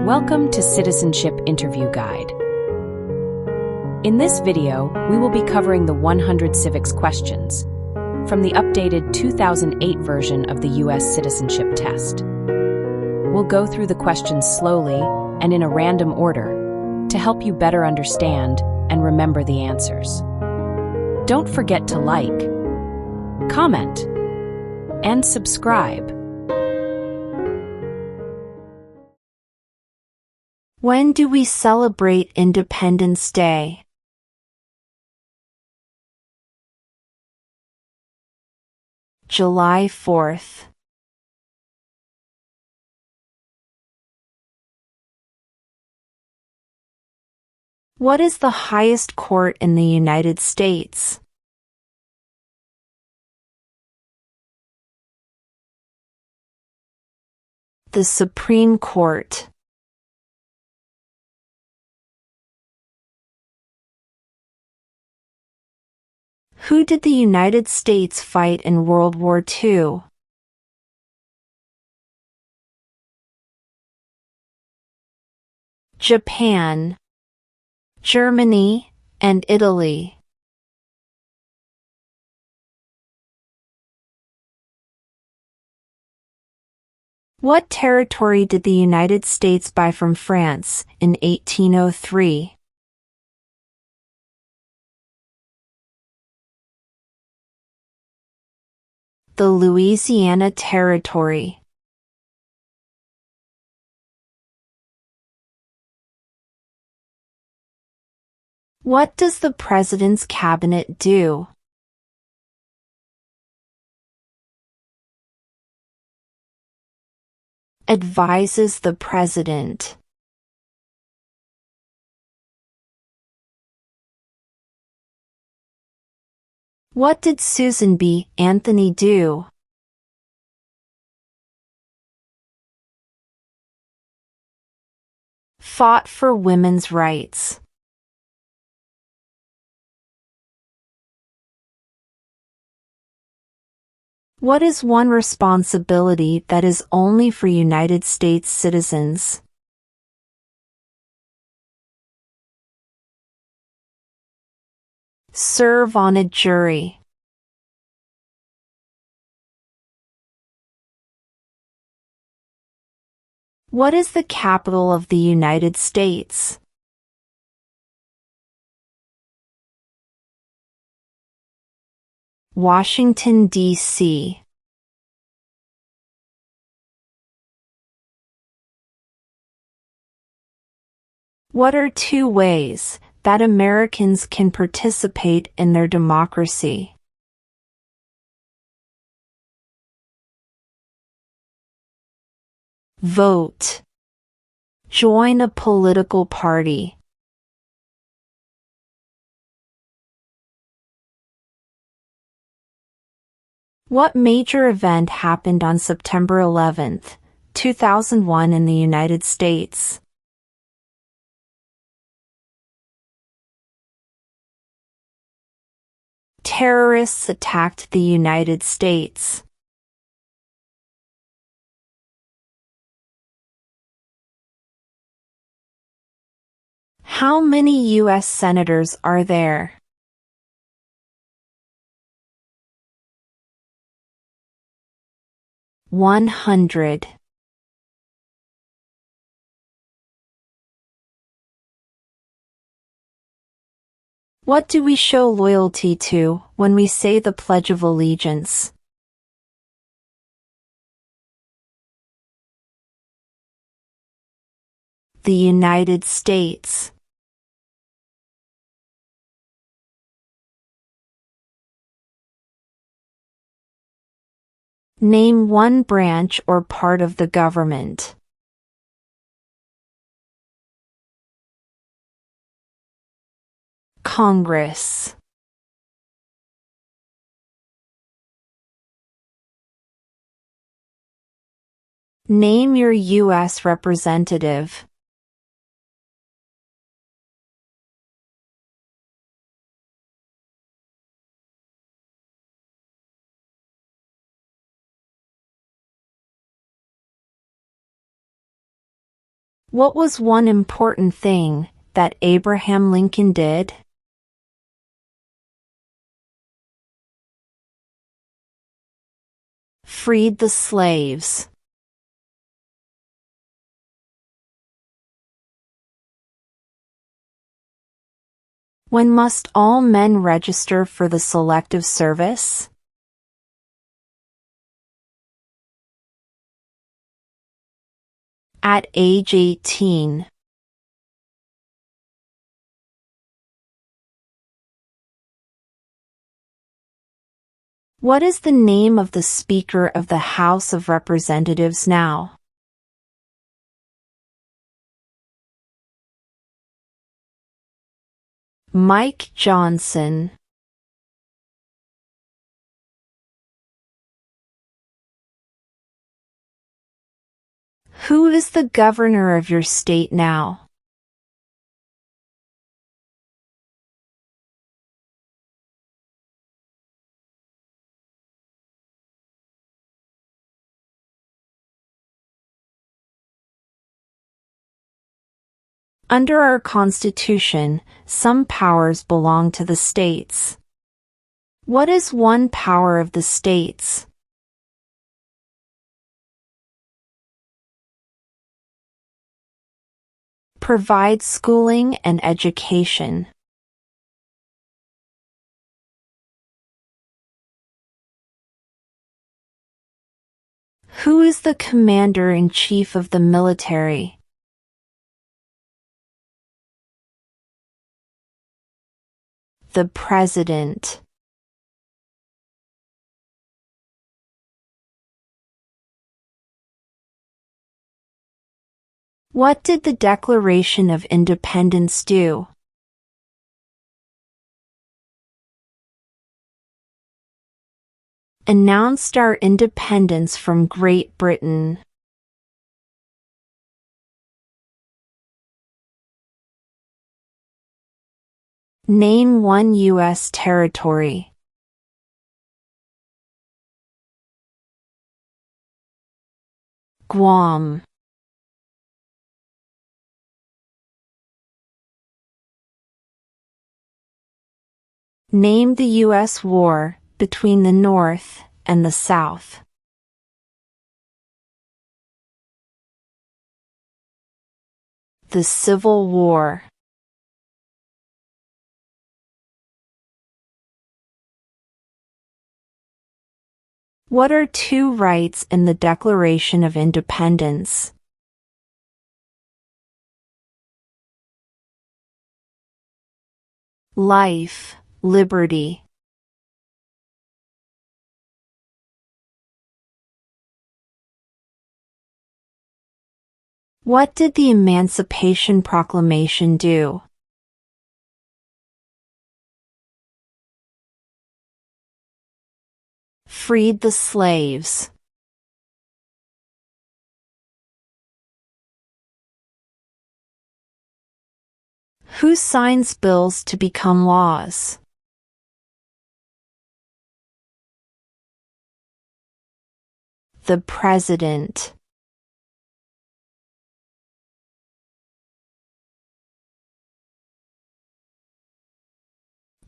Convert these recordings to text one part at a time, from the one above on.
Welcome to Citizenship Interview Guide. In this video, we will be covering the 100 civics questions from the updated 2008 version of the U.S. Citizenship Test. We'll go through the questions slowly and in a random order to help you better understand and remember the answers. Don't forget to like, comment, and subscribe. When do we celebrate Independence Day? July 4th. What is the highest court in the United States? The Supreme Court. Who did the United States fight in World War II? Japan, Germany, and Italy. What territory did the United States buy from France in 1803? The Louisiana Territory. What does the President's Cabinet do? Advises the President. What did Susan B. Anthony do? Fought for women's rights. What is one responsibility that is only for United States citizens? Serve on a jury. What is the capital of the United States? Washington, D.C. What are two ways that Americans can participate in their democracy? Vote. Join a political party. What major event happened on September 11, 2001 in the United States? Terrorists attacked the United States. How many U.S. senators are there? 100. What do we show loyalty to when we say the Pledge of Allegiance? The United States. Name one branch or part of the government. Congress. Name your U.S. representative. What was one important thing that Abraham Lincoln did? Freed the slaves. When must all men register for the Selective Service? At age 18. What is the name of the Speaker of the House of Representatives now? Mike Johnson. Who is the governor of your state now? Under our Constitution, some powers belong to the states. What is one power of the states? Provide schooling and education. Who is the Commander-in-Chief of the military? The President. What did the Declaration of Independence do? Announced our independence from Great Britain. Name one U.S. territory. Guam. Name the U.S. war between the North and the South. The Civil War. What are two rights in the Declaration of Independence? Life, liberty. What did the Emancipation Proclamation do? Freed the slaves. Who signs bills to become laws? The President.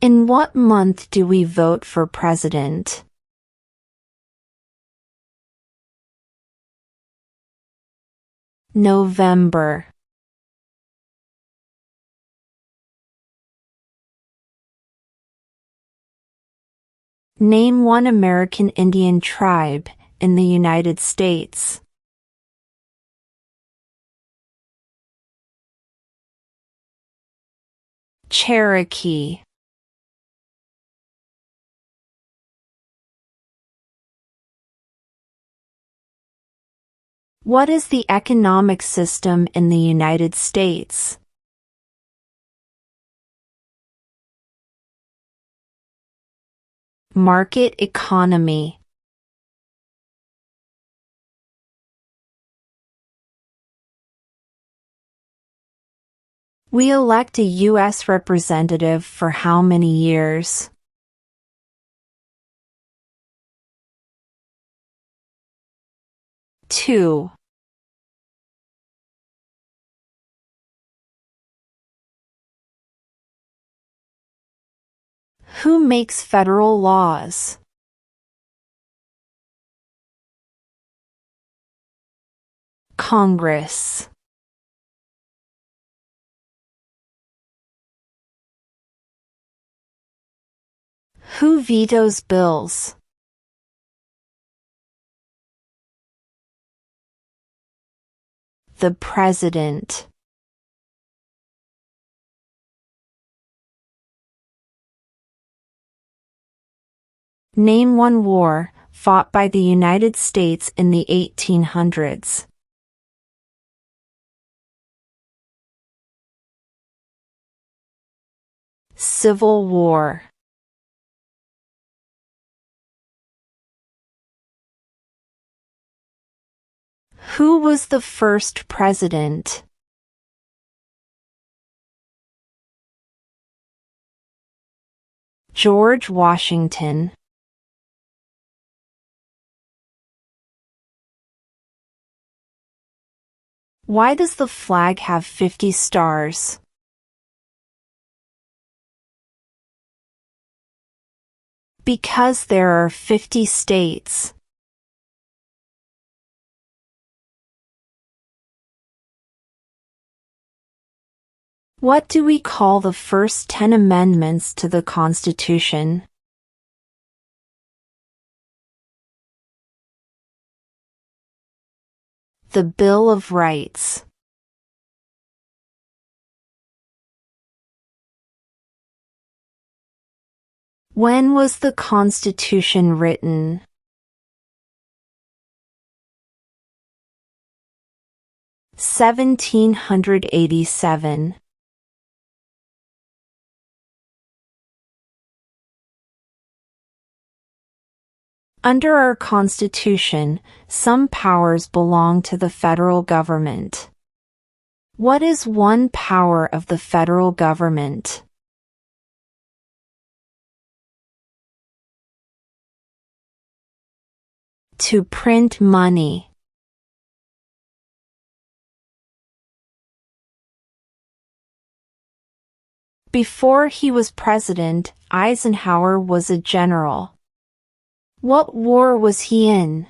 In what month do we vote for president? November. Name one American Indian tribe in the United States. Cherokee. What is the economic system in the United States? Market economy. We elect a U.S. representative for how many years? 2. Who makes federal laws? Congress. Who vetoes bills? The President. Name one war fought by the United States in the 1800s. Civil War. Who was the first president? George Washington. Why does the flag have 50 stars? Because there are 50 states. What do we call the first 10 amendments to the Constitution? The Bill of Rights. When was the Constitution written? 1787. Under our Constitution, some powers belong to the federal government. What is one power of the federal government? To print money. Before he was president, Eisenhower was a general. What war was he in?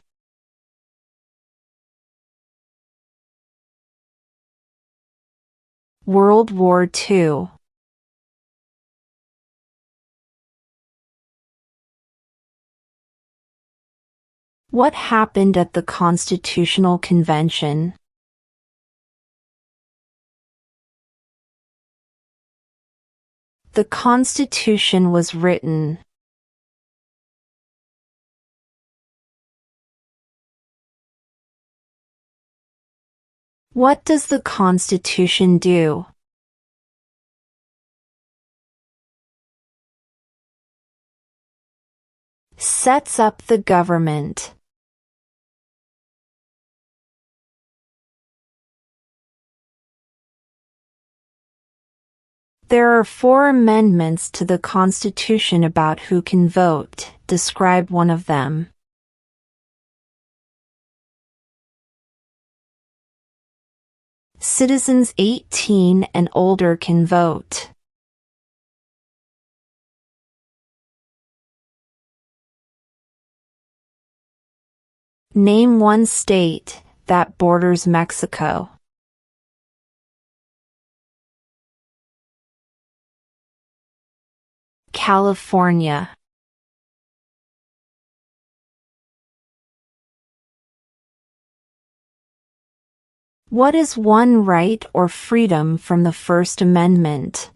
World War II. What happened at the Constitutional Convention? The Constitution was written. What does the Constitution do? Sets up the government. There are 4 amendments to the Constitution about who can vote. Describe one of them. Citizens 18 and older can vote. Name one state that borders Mexico. California. What is one right or freedom from the First Amendment?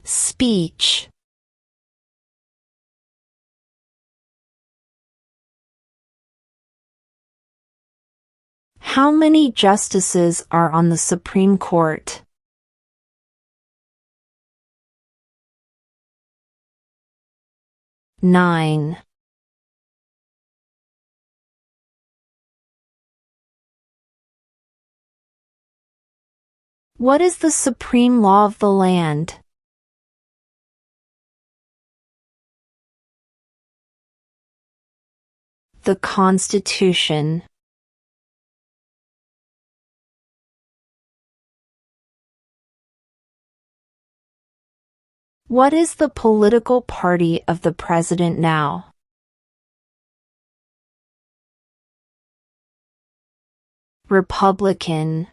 Speech. How many justices are on the Supreme Court? 9. What is the supreme law of the land? The Constitution. What is the political party of the president now? Republican.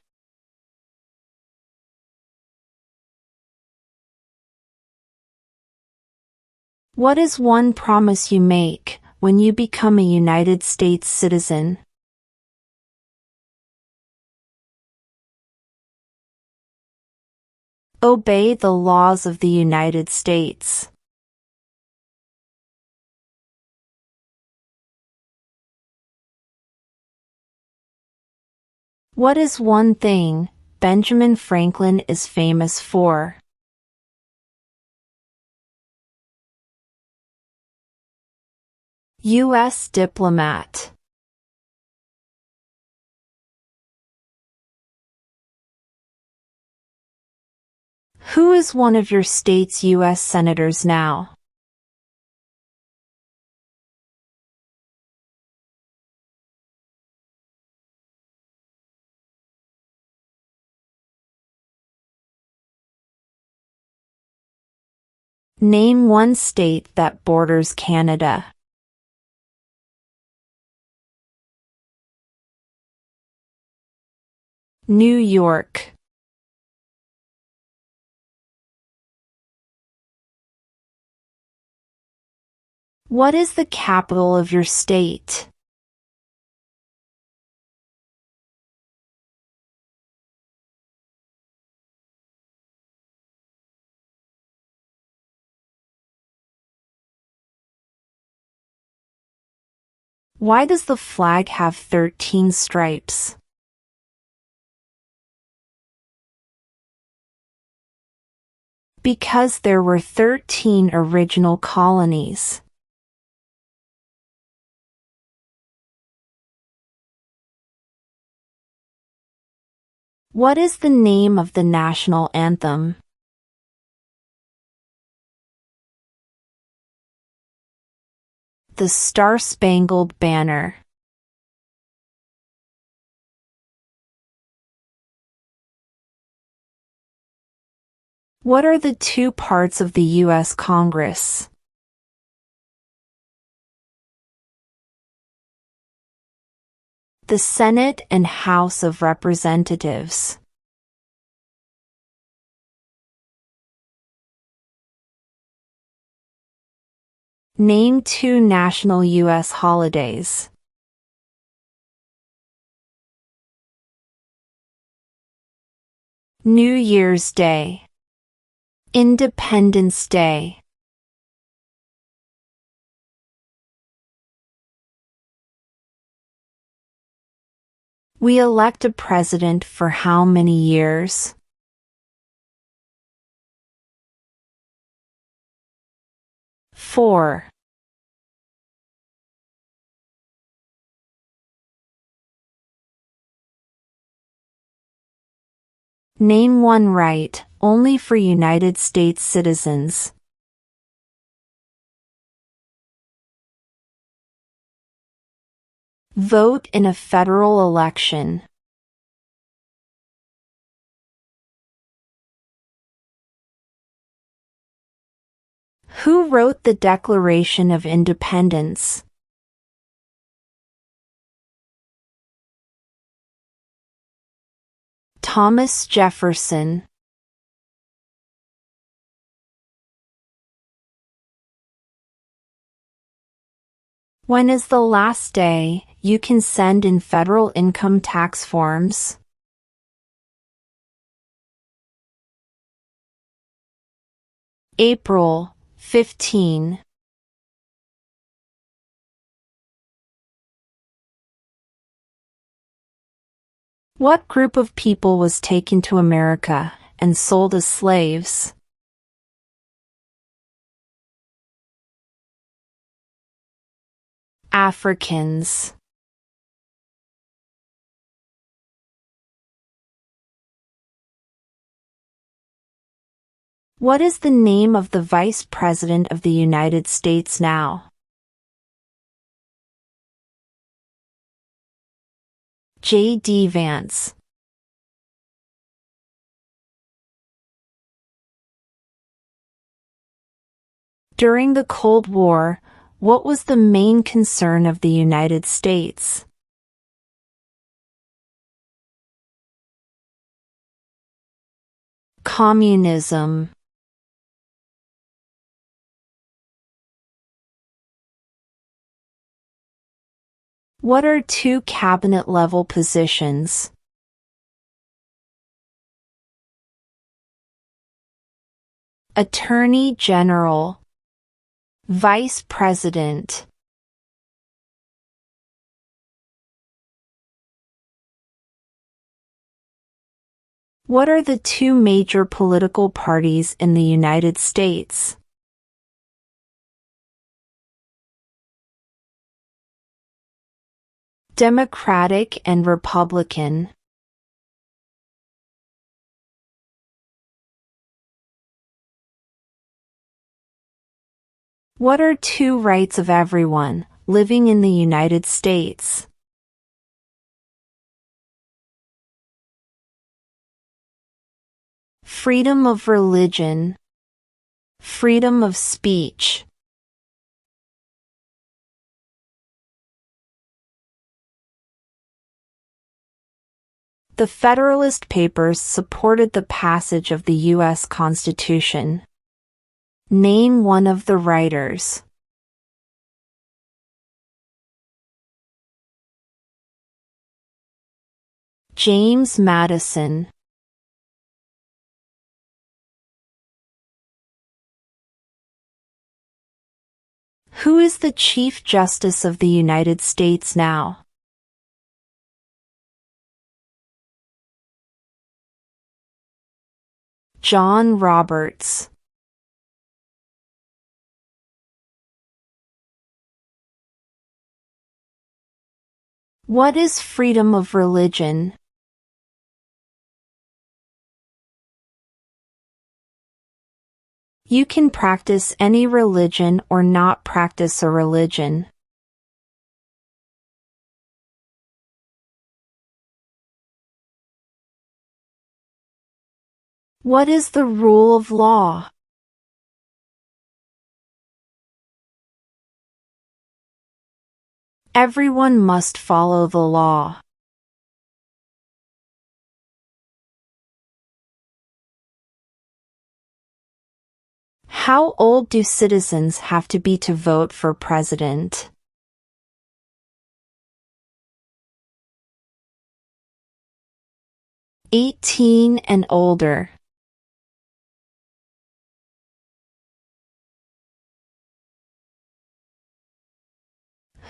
What is one promise you make when you become a United States citizen? Obey the laws of the United States. What is one thing Benjamin Franklin is famous for? U.S. diplomat. Who is one of your state's U.S. senators now? Name one state that borders Canada. New York. What is the capital of your state? Why does the flag have 13 stripes? Because there were 13 original colonies. What is the name of the national anthem? The Star-Spangled Banner. What are the two parts of the U.S. Congress? The Senate and House of Representatives. Name two national U.S. holidays. New Year's Day. Independence Day. We elect a president for how many years? 4. Name one right only for United States citizens. Vote in a federal election. Who wrote the Declaration of Independence? Thomas Jefferson. When is the last day you can send in federal income tax forms? April 15. What group of people was taken to America and sold as slaves? Africans. What is the name of the Vice President of the United States now? J.D. Vance. During the Cold War, what was the main concern of the United States? Communism. What are two cabinet-level positions? Attorney General, Vice President. What are the two major political parties in the United States? Democratic and Republican. What are two rights of everyone living in the United States? Freedom of religion, freedom of speech. The Federalist Papers supported the passage of the U.S. Constitution. Name one of the writers. James Madison. Who is the Chief Justice of the United States now? John Roberts. What is freedom of religion? You can practice any religion or not practice a religion. What is the rule of law? Everyone must follow the law. How old do citizens have to be to vote for president? 18 and older.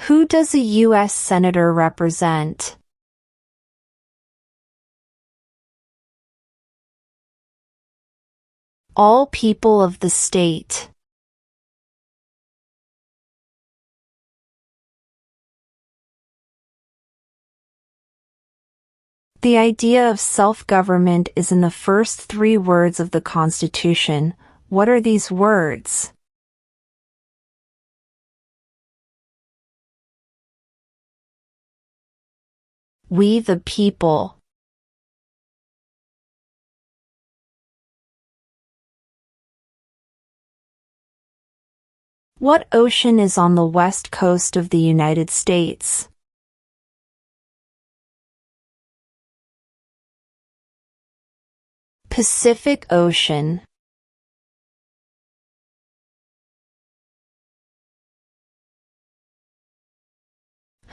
Who does a U.S. Senator represent? All people of the state. The idea of self-government is in the first 3 words of the Constitution. What are these words? We the people. What ocean is on the west coast of the United States? Pacific Ocean.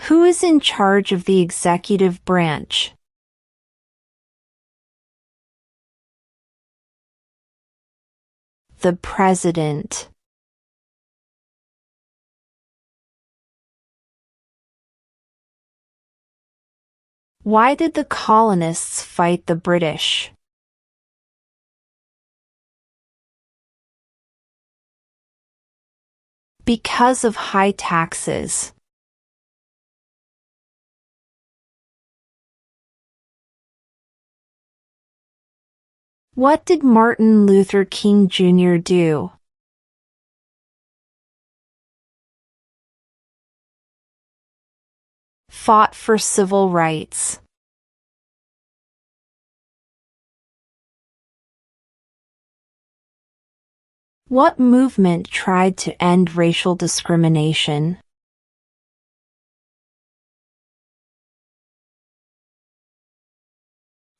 Who is in charge of the executive branch? The President. Why did the colonists fight the British? Because of high taxes. What did Martin Luther King Jr. do? Fought for civil rights. What movement tried to end racial discrimination?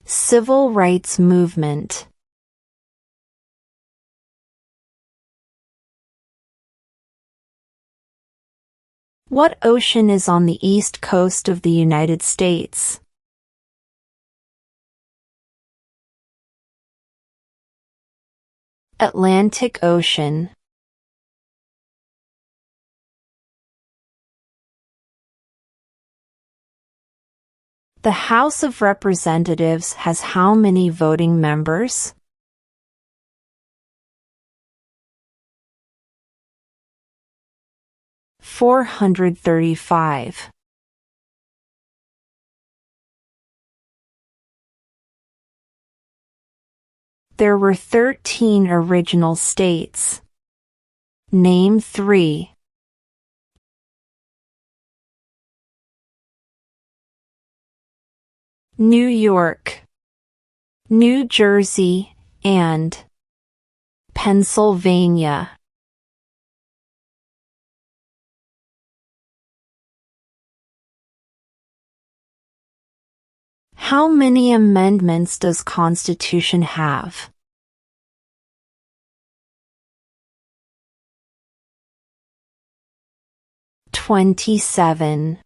Civil rights movement. What ocean is on the east coast of the United States? Atlantic Ocean. The House of Representatives has how many voting members? 435. There were 13 original states. Name 3. New York, New Jersey, and Pennsylvania. How many amendments does Constitution have? 27.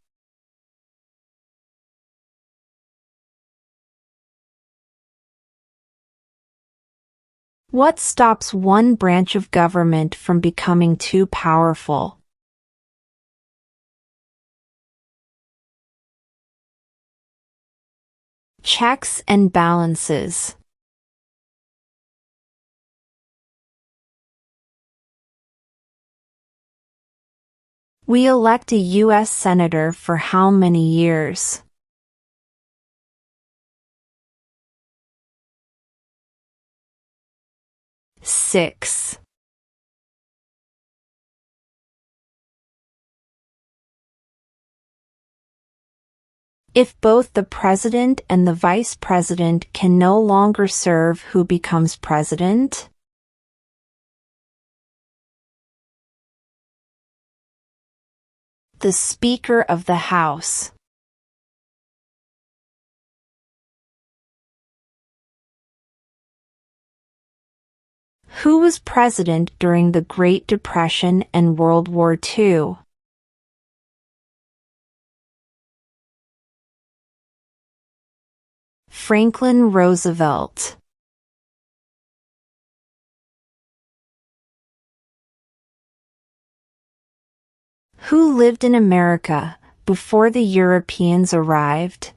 What stops one branch of government from becoming too powerful? Checks and balances. We elect a U.S. Senator for how many years? 6. If both the president and the vice president can no longer serve, who becomes president? The Speaker of the House. Who was president during the Great Depression and World War II? Franklin Roosevelt. Who lived in America before the Europeans arrived?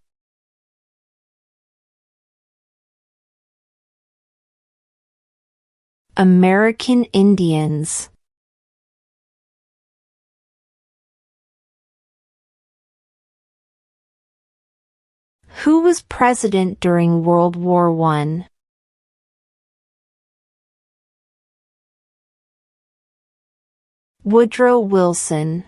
American Indians. Who was president during World War I? Woodrow Wilson.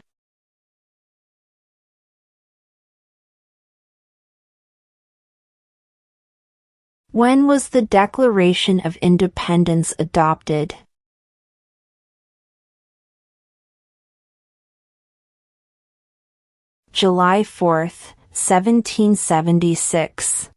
When was the Declaration of Independence adopted? July 4, 1776.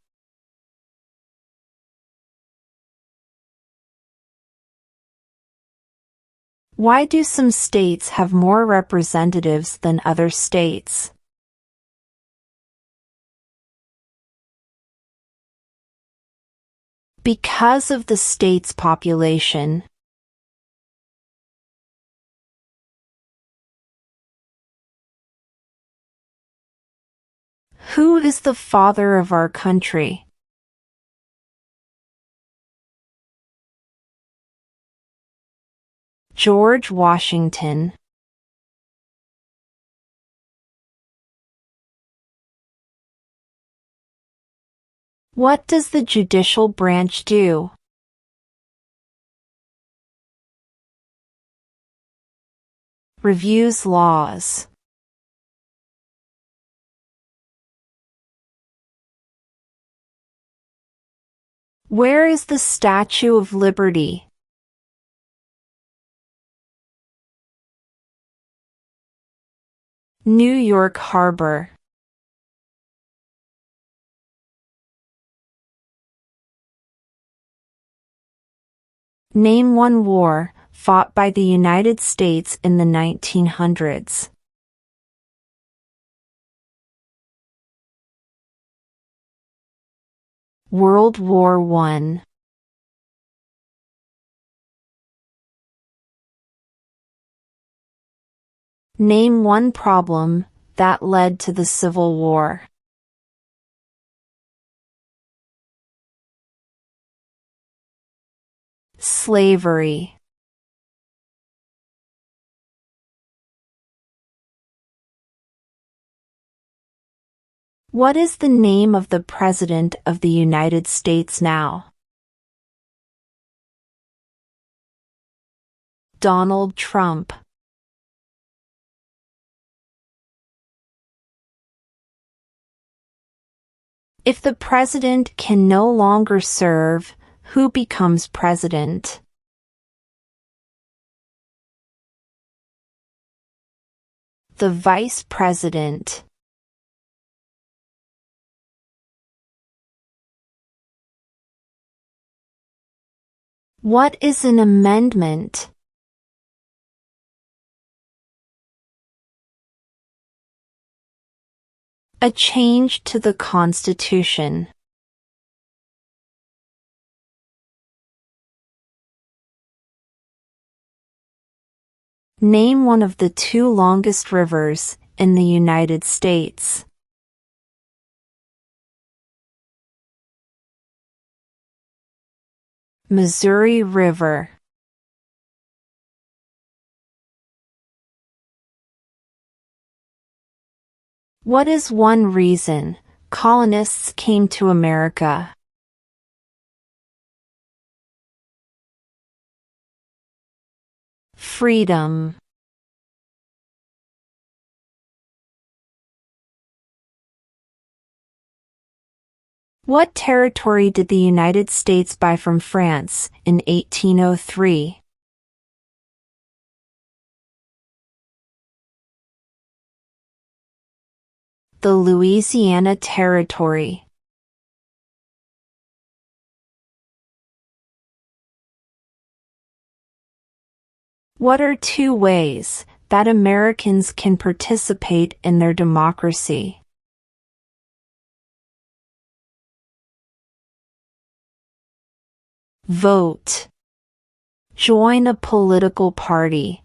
Why do some states have more representatives than other states? Because of the state's population. Who is the father of our country? George Washington. What does the judicial branch do? Reviews laws. Where is the Statue of Liberty? New York Harbor. Name one war fought by the United States in the 1900s. World War I. Name one problem that led to the Civil War. Slavery. What is the name of the President of the United States now? Donald Trump. If the president can no longer serve, who becomes president? The vice president. What is an amendment? A change to the Constitution. Name one of the two longest rivers in the United States. Missouri River. What is one reason colonists came to America? Freedom. What territory did the United States buy from France in 1803? The Louisiana Territory. What are two ways that Americans can participate in their democracy? Vote. Join a political party.